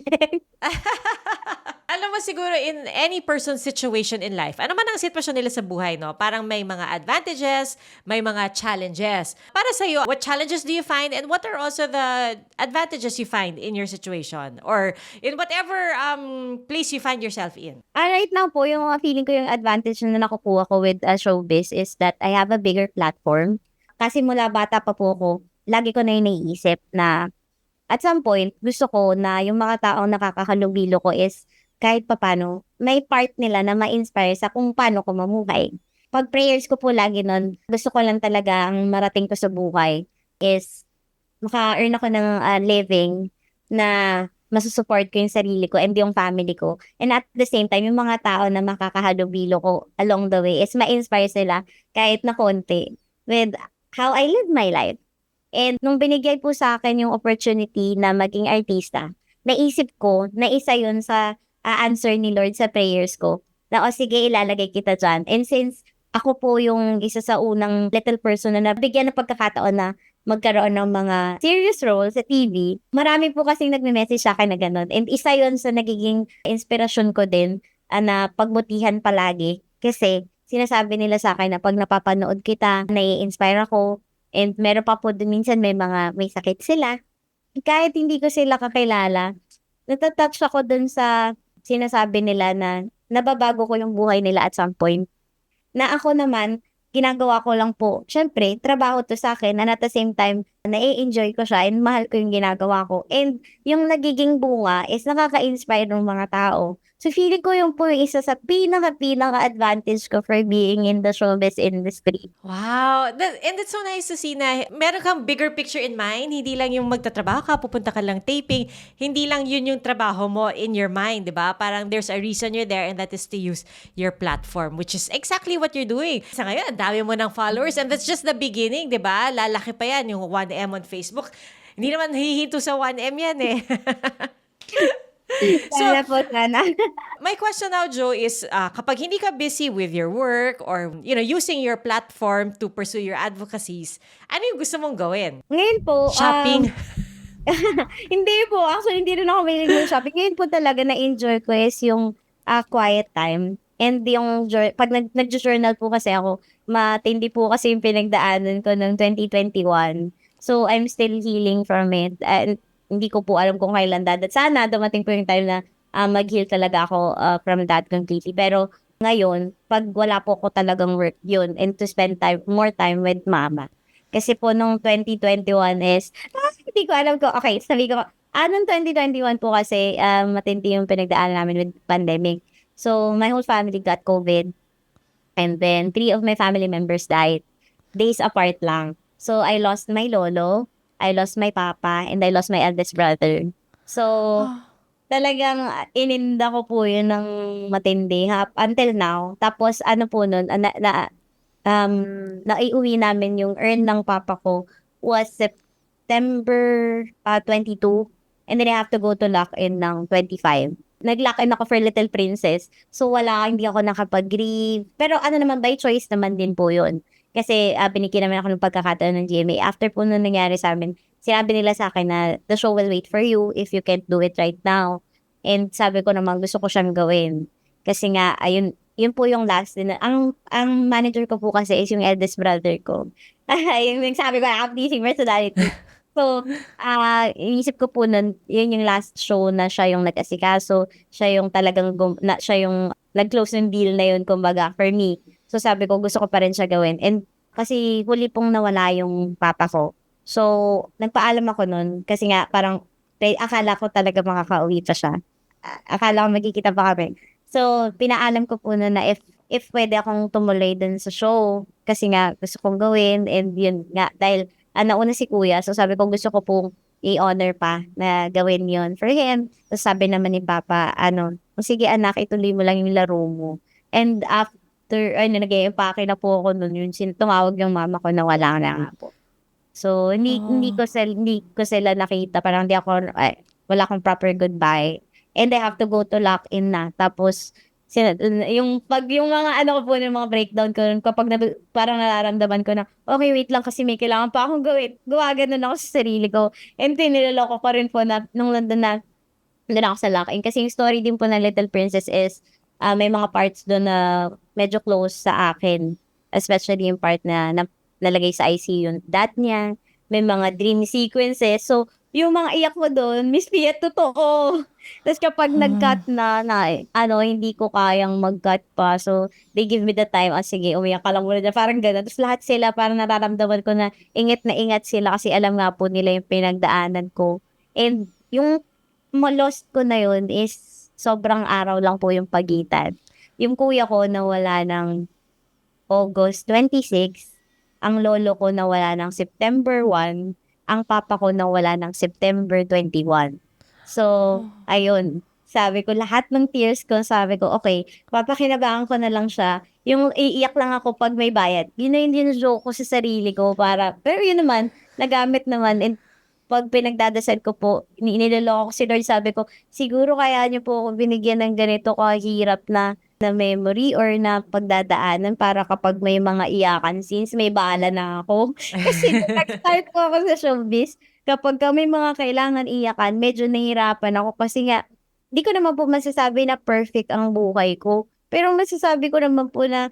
Speaker 1: Alam mo siguro in any person's situation in life, ano man ang sitwasyon nila sa buhay, no? Parang may mga advantages, may mga challenges. Para sa'yo, what challenges do you find and what are also the advantages you find in your situation or in whatever place you find yourself in?
Speaker 2: Right now po, yung feeling ko yung advantage na nakukuha ko with showbiz is that I have a bigger platform. Kasi mula bata pa po ako, lagi ko na yung naiisip na at some point, gusto ko na yung mga taong nakakahalubilo ko is kahit papano, may part nila na ma-inspire sa kung paano ko mamuhay. Pag prayers ko po lagi nun, gusto ko lang talaga ang marating ko sa buhay is maka-earn ako ng living na masusupport ko yung sarili ko and yung family ko. And at the same time, yung mga tao na makakahalubilo ko along the way is ma-inspire sila kahit na konti with how I live my life. And nung binigay po sa akin yung opportunity na maging artista, naisip ko na isa yun sa answer ni Lord sa prayers ko. Na, o sige, ilalagay kita dyan. And since ako po yung isa sa unang little person na nabigyan ng pagkakataon na magkaroon ng mga serious roles sa TV, marami po kasing nagme-message sa akin na gano'n. And isa yun sa nagiging inspirasyon ko din na pagbutihan palagi. Kasi sinasabi nila sa akin na pag napapanood kita, nai-inspire ako. And meron pa po din minsan may sakit sila. Kahit hindi ko sila kakilala, natatouch ako dun sa sinasabi nila na nababago ko yung buhay nila at some point. Na ako naman, ginagawa ko lang po, syempre, trabaho to sa akin and at the same time, nai-enjoy ko siya and mahal ko yung ginagawa ko. And yung nagiging bunga is nakaka-inspire ng mga tao. So feeling ko yung po yung isa sa pinaka-advantage ko for being in the showbiz industry.
Speaker 1: Wow. And it's so nice to see na meron kang bigger picture in mind. Hindi lang yung magtatrabaho ka, pupunta ka lang taping. Hindi lang yun yung trabaho mo in your mind, di ba? Parang there's a reason you're there and that is to use your platform, which is exactly what you're doing. Sa ngayon, ang dami mo ng followers and that's just the beginning, di ba? Lalaki pa yan, yung 1M on Facebook. Hindi naman hihinto sa 1M yan eh.
Speaker 2: Sana po, sana.
Speaker 1: My question now, Joe, is kapag hindi ka busy with your work or using your platform to pursue your advocacies, ano yung gusto mong gawin?
Speaker 2: Ngayon po,
Speaker 1: Shopping?
Speaker 2: hindi po. Actually, hindi rin ako mahilig ng shopping. Ngayon po talaga na-enjoy ko is yung quiet time. And yung, pag nag-journal po kasi ako, matindi po kasi yung pinagdaanan ko ng 2021. So, I'm still healing from it. And hindi ko po alam kung kailan sana dumating po yung time na mag-heal talaga ako from that completely. Pero ngayon, pag wala po ko talagang work yun and to spend more time with mama. Kasi po nung 2021 is, hindi ko alam ko, okay, sabi ko, nung 2021 po kasi matindi yung pinagdaanan namin with pandemic. So, my whole family got COVID. And then, 3 of my family members died. Days apart lang. So, I lost my lolo, I lost my papa, and I lost my eldest brother. So, talagang ininda ko po yun ng matindi until now. Tapos, ano po nun, naiuwi namin yung earn ng papa ko was September 22. And then I have to go to lock-in ng 25. Nag-lock-in ako for Little Princess. So, hindi ako nakapag-grieve. Pero ano naman, by choice naman din po yun. Kasi binigyan naman ako ng pagkakataon ng GMA. After po nung nangyari sa amin, sinabi nila sa akin na the show will wait for you if you can't do it right now. And sabi ko naman, gusto ko siyang gawin. Kasi nga, yun po yung last din. Ang manager ko po kasi is yung eldest brother ko. Yung sabi ko, pleasing personality. So, inisip ko po nun, yun yung last show na siya yung nag-asikaso. Siya yung talagang, siya yung nag-close ng deal na yun, kumbaga, for me. So, sabi ko, gusto ko pa rin siya gawin. And kasi huli pong nawala yung papa ko. So, nagpaalam ako nun. Kasi nga, parang, akala ko talaga makakauwi pa siya. Akala ko magkikita pa kami. So, pinaalam ko po nun na if pwede akong tumuloy dun sa show. Kasi nga, gusto kong gawin. And yun nga, dahil nauna si kuya. So, sabi ko, gusto ko pong i-honor pa na gawin yun for him. So, sabi naman ni papa, sige anak, ituloy mo lang yung laro mo. And after, nag-i-empake na po ako nun, yun, tumawag yung mama ko na wala na nga po. So, hindi ko sila nakita. Parang wala akong proper goodbye. And I have to go to lock-in na. Tapos, yung mga ko po, yung mga breakdown ko, kapag parang nararamdaman ko na, okay, wait lang kasi may kailangan pa akong gawin. Ganun ako sa sarili ko. And niloloko ko rin po na, nung nandun ako sa lock-in. Kasi yung story din po ng Little Princess is, may mga parts doon na medyo close sa akin. Especially yung part na nalagay sa ICU yung dad niya. May mga dream sequences. So, yung mga iyak mo doon, Miss Pia, totoo. Tapos kapag nag-cut na hindi ko kayang mag-cut pa. So, they give me the time. Sige, umiyak ka lang muna dyan. Parang gano'n. Tapos lahat sila, parang nararamdaman ko na ingat sila kasi alam nga po nila yung pinagdaanan ko. And yung lost ko na yun is sobrang araw lang po yung pagitan. Yung kuya ko nawala ng August 26, ang lolo ko nawala ng September 1, ang papa ko nawala ng September 21. So, ayun. sabi ko, lahat ng tears ko, sabi ko, okay, papakinabangan ko na lang siya. Yung iiyak lang ako pag may bayad. Yun na yung joke ko sa sarili ko para, pero yun naman, nagamit naman. And pag pinagdadasal ko po, niloloko ko si Lord, sabi ko, siguro kaya niyo po ako binigyan ng ganito kahirap na memory or na pagdadaanan para kapag may mga iyakan scenes, may bala na ako. Kasi nung nag-start po ako sa showbiz, kapag may mga kailangan iyakan, medyo nahihirapan ako kasi nga, di ko naman po masasabi na perfect ang buhay ko. Pero masasabi ko naman po na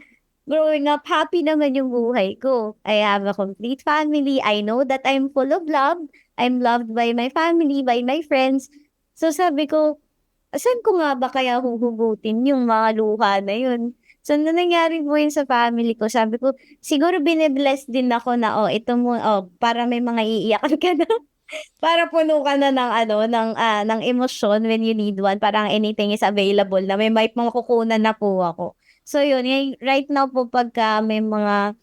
Speaker 2: growing up, happy naman yung buhay ko. I have a complete family. I know that I'm full of love. I'm loved by my family, by my friends. So sabi ko, saan ko nga ba kaya huhugutin yung mga luha na yun? So, nung nangyari po yun sa family ko, sabi ko, siguro binibless din ako na, ito mo, para may mga iiyakan ka na. Para puno ka na ng, ng emosyon when you need one. Parang anything is available na may makukunan na po ako. So, yun, right now po, pagka may mga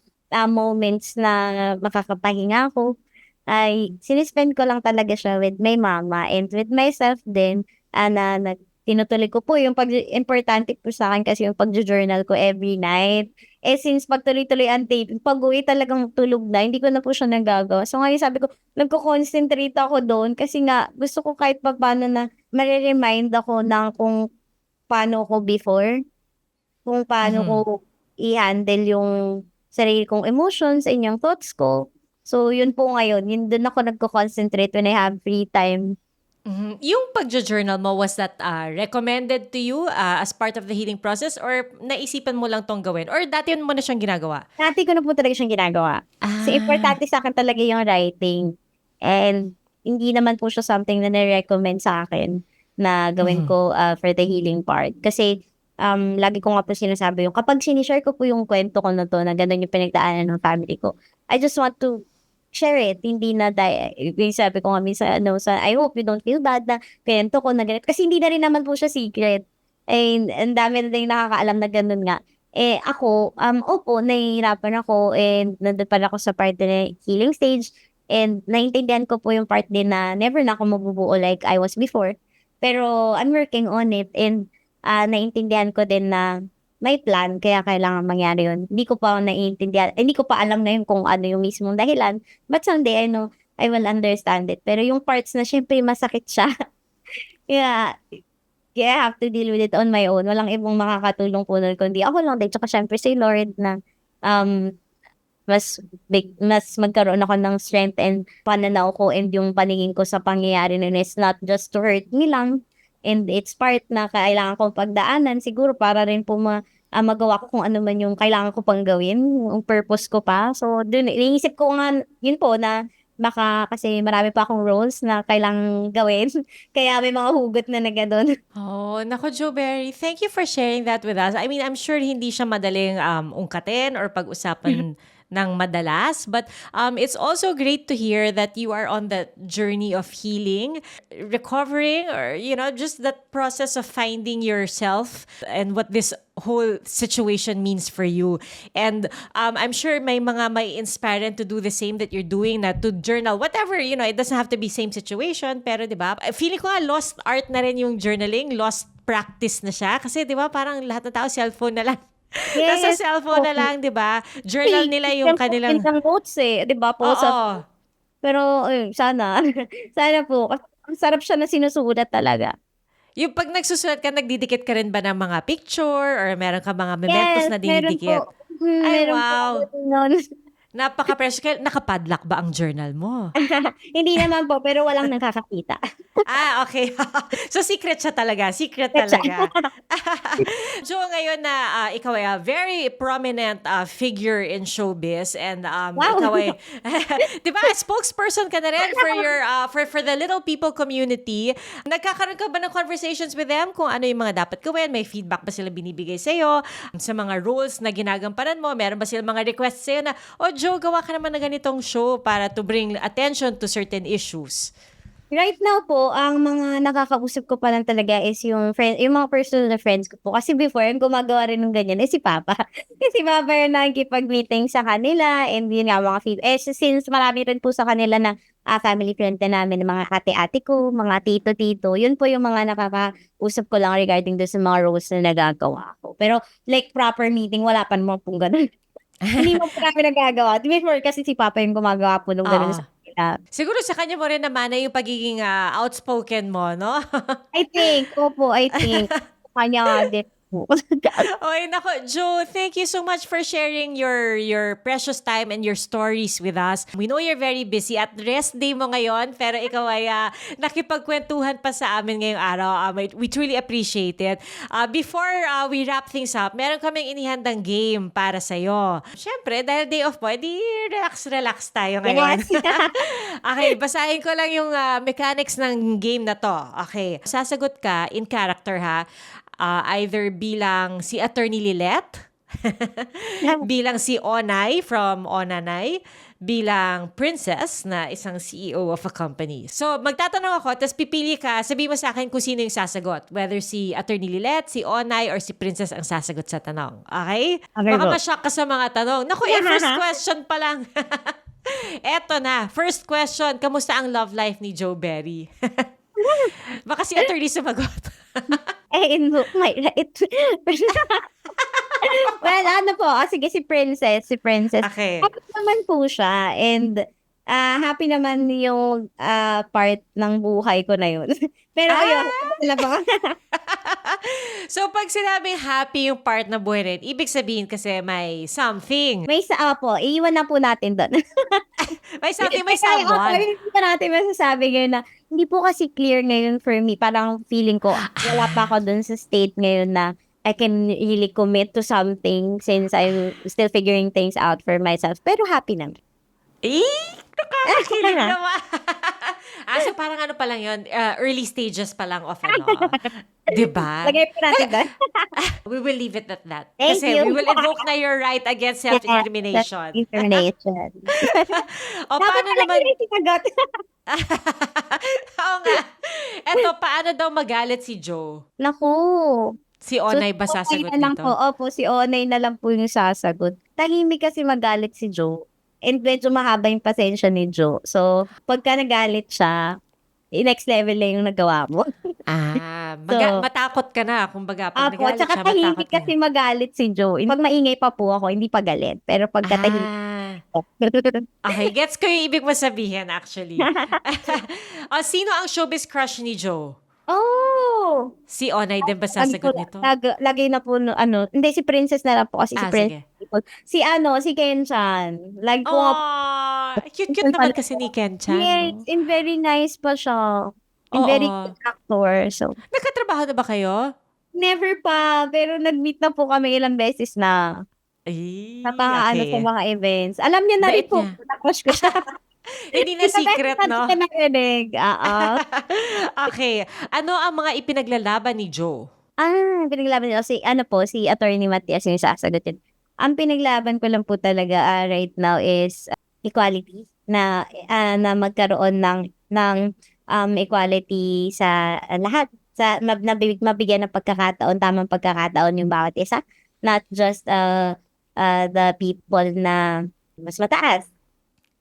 Speaker 2: moments na makakapahinga ako, ay sinispend ko lang talaga siya with my mama and with myself din na tinutuloy ko po yung importante po sa akin kasi yung pag-journal ko every night. Since pagtuloy-tuloy ang taping, pag-uwi talagang tulog na, hindi ko na po siya nagagawa. So ngayon sabi ko, nagko-concentrate ako doon kasi nga gusto ko kahit pa paano na mariremind ako ng kung paano ko before, kung paano ko i-handle yung sarili kong emotions and yung thoughts ko. So, yun po ngayon. Yun doon ako nagko-concentrate when I have free time.
Speaker 1: Yung pagjo-journal mo, was that recommended to you as part of the healing process or naisipan mo lang tong gawin? Or dati mo na siyang ginagawa?
Speaker 2: Dati ko na po talaga siyang ginagawa. Kasi importante sa akin talaga yung writing. And hindi naman po siya something na nire-recommend sa akin na gawin ko for the healing part. Kasi lagi ko nga po sinasabi yung kapag sinishare ko po yung kwento ko na to na gano'n yung pinagdaanan ng family ko, I just want to share it, hindi na sabi ko nga minsan, I hope you don't feel bad na kwento ko na ganito. Kasi hindi na rin naman po siya secret. And ang dami na rin nakakaalam na ganun nga. Ako, opo, nahihirapan ako and nandun pa ako sa part na healing stage and naintindihan ko po yung part din na never na ako mabubuo like I was before. Pero I'm working on it and naintindihan ko din na may plan, kaya kailangan mangyari yun. Hindi ko pa naiintindihan, hindi ko pa alam na yun kung ano yung mismong dahilan. But someday, I know, I will understand it. Pero yung parts na syempre masakit siya. Yeah, I have to deal with it on my own. Walang ibang makakatulong po nun, kundi ako lang din. Tsaka syempre si Lord na mas magkaroon ako ng strength and pananaw ko and yung paningin ko sa pangyayari nun is not just to hurt me lang. And it's part na kailangan kong pagdaanan siguro para rin po magawa ko kung ano man yung kailangan ko pang gawin, yung purpose ko pa. So, dun, iniisip ko nga, yun po na kasi marami pa akong roles na kailangang gawin. Kaya may mga hugot na doon.
Speaker 1: Oh, nako Jo Berry, thank you for sharing that with us. I mean, I'm sure hindi siya madaling ungkatin or pag-usapan ng madalas, but it's also great to hear that you are on the journey of healing, recovering, or just that process of finding yourself and what this whole situation means for you. And I'm sure may inspire to do the same that you're doing, na to journal, whatever, it doesn't have to be same situation, pero 'di ba? Feeling ko nga lost art na rin yung journaling, lost practice na siya kasi 'di ba parang lahat ng tao cellphone na lang.
Speaker 2: Yes.
Speaker 1: Nasa cellphone na lang, 'di ba? Journal nila yung kanilang
Speaker 2: notes 'di ba po?
Speaker 1: Oo.
Speaker 2: Pero sana sana po. Ang sarap siya na sinusulat talaga.
Speaker 1: Yung pag nagsusulat ka, nagdidikit ka rin ba ng mga picture or meron ka mga mementos na dinidikit? Ay, wow. Napaka-precious. Nakapadlock ba ang journal mo?
Speaker 2: Hindi naman po, pero walang nakakakita.
Speaker 1: Okay. So, secret siya talaga. Secret talaga. So, ngayon na ikaw ay a very prominent figure in showbiz and ikaw ay, di ba, spokesperson ka na rin for your, for the little people community. Nagkakaroon ka ba ng conversations with them kung ano yung mga dapat gawin? May feedback ba sila binibigay sa'yo? Sa mga roles na ginagampanan mo, meron ba sila mga requests sa'yo na, Joe, gawa ka naman na ganitong show para to bring attention to certain issues?
Speaker 2: Right now po, ang mga nakakausap ko pa lang talaga is yung mga personal na friends ko po. Kasi before, yung gumagawa rin ng ganyan, si Papa. Si Papa yung nakikipag-meeting sa kanila and yun nga, mga feedback. Since marami rin po sa kanila na family friend na namin, mga ate-ate ko, mga tito-tito. Yun po yung mga nakakausap ko lang regarding doon sa mga roles na nagagawa ko. Pero like proper meeting, wala pa naman pong ganun. Hindi mo po namin nagagawa. Before kasi si Papa yung gumagawa po nung ganun
Speaker 1: Oo.
Speaker 2: sa kanila.
Speaker 1: Siguro sa kanya mo rin naman na yung pagiging outspoken mo, no?
Speaker 2: I think. Kanya nga din po.
Speaker 1: Oy, nako, Joe, thank you so much for sharing your precious time and your stories with us. We know you're very busy at rest day mo ngayon, pero ikaw ay nakipagkwentuhan pa sa amin ngayong araw. We truly appreciate it. Before we wrap things up, meron kaming inihandang game para sa'yo. Siyempre, dahil day off mo, edi relax tayo ngayon.
Speaker 2: Yes.
Speaker 1: Okay, basahin ko lang yung mechanics ng game na to. Okay, sasagot ka in character ha. Either bilang si Attorney Lilet, bilang si Onay from Onanay, bilang Princess na isang CEO of a company. So, magtatanong ako, tapos pipili ka, sabi mo sa akin kung sino yung sasagot. Whether si Attorney Lilet, si Onay, or si Princess ang sasagot sa tanong. Okay?
Speaker 2: Okay
Speaker 1: Baka
Speaker 2: po.
Speaker 1: ma-shock ka sa mga tanong. Naku, first question pa lang. Eto na, first question, kamusta ang love life ni Joe Berry? Baka si Attorney sumagot.
Speaker 2: Well, ano po, sige, si Princess.
Speaker 1: Okay.
Speaker 2: Happy naman po siya. And happy naman yung part ng buhay ko na yun. Pero ayun, ba?
Speaker 1: So, pag sinabing happy yung part na buhay rin, ibig sabihin kasi may something.
Speaker 2: May iiwan na po natin doon.
Speaker 1: May something, may
Speaker 2: Kaya
Speaker 1: someone.
Speaker 2: hindi pa natin masasabi ngayon na hindi po kasi clear ngayon for me. Parang feeling ko, wala pa ako doon sa state ngayon na I can really commit to something since I'm still figuring things out for myself. Pero happy naman.
Speaker 1: Nakakakilig naman. So parang ano pa lang yun, early stages pa lang of ano. Diba?
Speaker 2: Lagay po natin doon.
Speaker 1: We will leave it at that.
Speaker 2: Thank
Speaker 1: Kasi
Speaker 2: you.
Speaker 1: we will invoke na your right against self-incrimination.
Speaker 2: Self-incrimination.
Speaker 1: O paano naman?
Speaker 2: Sinagot.
Speaker 1: Oo nga. Eto, paano daw magalit si Joe?
Speaker 2: Naku.
Speaker 1: Si Onay ba
Speaker 2: Onay
Speaker 1: sasagot
Speaker 2: na lang
Speaker 1: nito?
Speaker 2: po. Opo, si Onay na lang po yung sasagot. Tahimik kasi magalit si Joe. And medyo mahaba yung pasensya ni Joe. So, pagka nagalit siya, next level na yung nagawa mo.
Speaker 1: Matakot ka na. Kumbaga, pag
Speaker 2: Apo,
Speaker 1: nagalit
Speaker 2: tsaka
Speaker 1: siya, matakot
Speaker 2: tahimik
Speaker 1: ka.
Speaker 2: kasi magalit si Joe. Pag maingay pa po ako, hindi pa galit. Pero pagka tahimik ako.
Speaker 1: Okay, gets ko yung ibig mo sabihin actually. Sino ang showbiz crush ni Joe?
Speaker 2: Oh!
Speaker 1: Si Onay din ba sasagot nito?
Speaker 2: Lagay na po, hindi, si Princess na lang po kasi si Princess. Si Ken-chan. Like po,
Speaker 1: Cute naman kasi ni Ken-chan.
Speaker 2: yes,
Speaker 1: No?
Speaker 2: and very nice pa siya. And
Speaker 1: Oo.
Speaker 2: very good actor. So,
Speaker 1: Nagkatrabaho na ba kayo?
Speaker 2: never pa. Pero nag-meet na po kami ilang beses na.
Speaker 1: Ay,
Speaker 2: Sa mga events. Alam niya na rin
Speaker 1: Bait
Speaker 2: po.
Speaker 1: niya.
Speaker 2: Na-crush ko siya.
Speaker 1: Hindi na secret, no?
Speaker 2: Hindi na narinig.
Speaker 1: Okay. Ano ang mga ipinaglalaban ni Joe?
Speaker 2: Pinaglaban nila. Si Attorney Matias yung sasagutin. Ang pinaglaban ko lang po talaga right now is equality. Na magkaroon ng equality sa lahat. Mabigyan ng tamang pagkakataon yung bawat isa. Not just the people na mas mataas.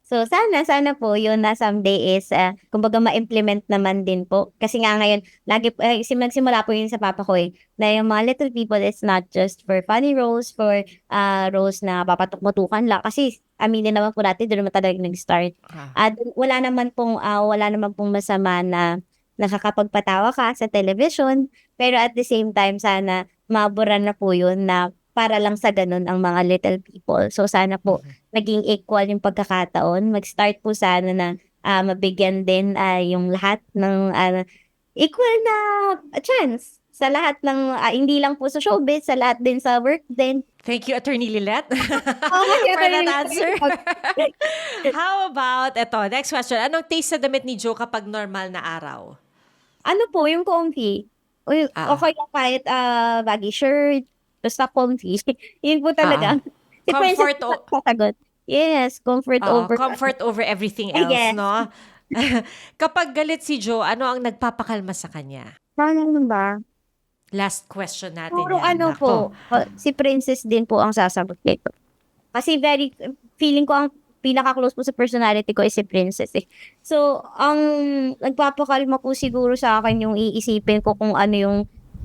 Speaker 2: So, sana po yun na someday is, kumbaga ma-implement naman din po. Kasi nga ngayon, nagsimula po yun sa papa ko na yung mga little people is not just for funny roles, for roles na papatok-matukan lang. Kasi, aminin naman po natin, doon naman talaga nag-start. Wala naman pong masama na nakakapagpatawa ka sa television, pero at the same time, sana mabura na po yun na para lang sa ganun ang mga little people. So, sana po maging equal yung pagkakataon. Mag-start po sana na mabigyan din yung lahat ng equal na chance sa lahat ng, hindi lang po sa showbiz, sa lahat din sa work din.
Speaker 1: Thank you, Attorney Lilet,
Speaker 2: For
Speaker 1: for that answer. How about, next question. Anong taste sa damit ni Joe kapag normal na araw?
Speaker 2: Ano po, yung comfy. Okay lang kahit baggy shirt, basta comfy. Yun po talaga. Si
Speaker 1: Comfort
Speaker 2: Princess sasagot. Yes, comfort
Speaker 1: over everything else,
Speaker 2: Yes.
Speaker 1: no? Kapag galit si Joe, ano ang nagpapakalma sa kanya?
Speaker 2: Paano ba?
Speaker 1: Last question natin
Speaker 2: Puro
Speaker 1: yan.
Speaker 2: ano
Speaker 1: Nako.
Speaker 2: po, si Princess din po ang sasagot nito. Kasi feeling ko ang pinaka-close po sa personality ko is si Princess eh. So, ang nagpapakalma po siguro sa akin yung iisipin ko kung ano yung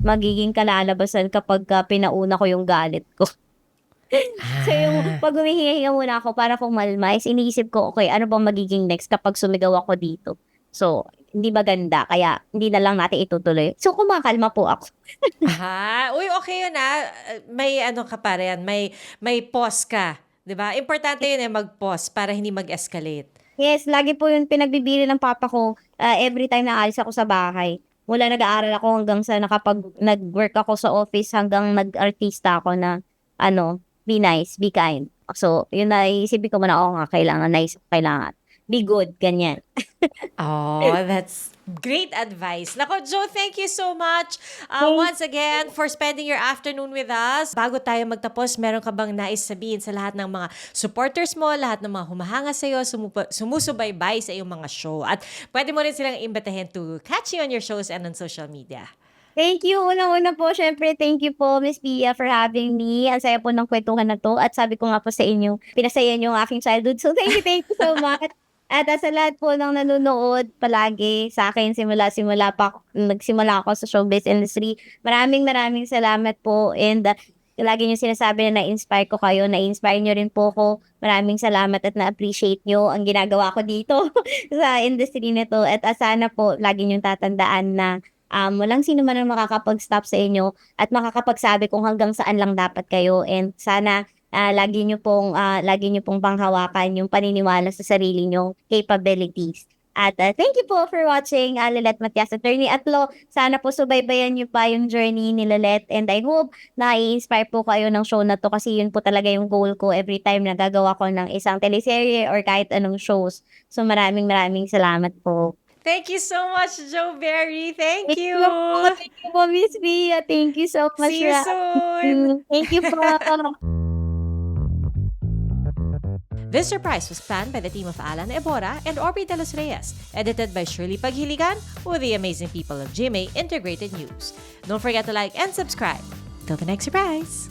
Speaker 2: magiging kalalabasan kapag pinauna ko yung galit ko. So, yung pag humihinga-hinga muna ako para kumalma, is iniisip ko, okay, ano bang magiging next kapag sumigaw ako dito? So, hindi maganda, kaya hindi na lang natin itutuloy. So, kumakalma po ako.
Speaker 1: Uy, okay yun May ano ka pa rin, may pause ka. 'Di ba? Importante yun mag-pause para hindi mag-escalate.
Speaker 2: Yes, lagi po yung pinagbibili ng papa ko every time na alis ako sa bahay. Mula nag-aaral ako hanggang sa nag-work ako sa office hanggang nag-artista ako na be nice, be kind. So, yun na isipin ko muna, nga, kailangan nice, kailangan. Be good, ganyan.
Speaker 1: Oh, that's great advice. Nako, Jo, thank you so much once again for spending your afternoon with us. Bago tayo magtapos, meron ka bang nais sabihin sa lahat ng mga supporters mo, lahat ng mga humahanga sa'yo, sumusubaybay sa iyong mga show? At pwede mo rin silang imbitahin to catch you on your shows and on social media.
Speaker 2: Thank you. Unang-una po, syempre, thank you po, Miss Pia, for having me. Ang saya po ng kwentuhan na to. At sabi ko nga po sa inyo, pinasaya niyo ang aking childhood. So, thank you so much. At sa lahat po ng nanonood palagi sa akin, nagsimula ako sa showbiz industry. Maraming salamat po. And lagi niyo sinasabi na na-inspire ko kayo. Na-inspire niyo rin po ko. Maraming salamat at na-appreciate niyo ang ginagawa ko dito sa industry na to. At sana po, lagi niyo tatandaan na walang sino man ang makakapag-stop sa inyo at makakapagsabi kung hanggang saan lang dapat kayo. And sana lagi nyo pong panghawakan yung paniniwala sa sarili nyong capabilities. At thank you po for watching Lilet Matias Attorney at Law. Sana po subaybayan nyo pa yung journey ni Lilet, and I hope na i-inspire po kayo ng show na to, kasi yun po talaga yung goal ko every time na gagawa ko ng isang teleserye or kahit anong shows. So maraming salamat po.
Speaker 1: Thank you so much, Jo Berry. Thank you.
Speaker 2: Thank you po, Miss Bia. Thank you so much.
Speaker 1: See you soon.
Speaker 2: Thank you po.
Speaker 1: This surprise was planned by the team of Alan Ebora and Aubrey De Los Reyes, edited by Shirley Paghiligan with the amazing people of GMA Integrated News. Don't forget to like and subscribe. Till the next surprise!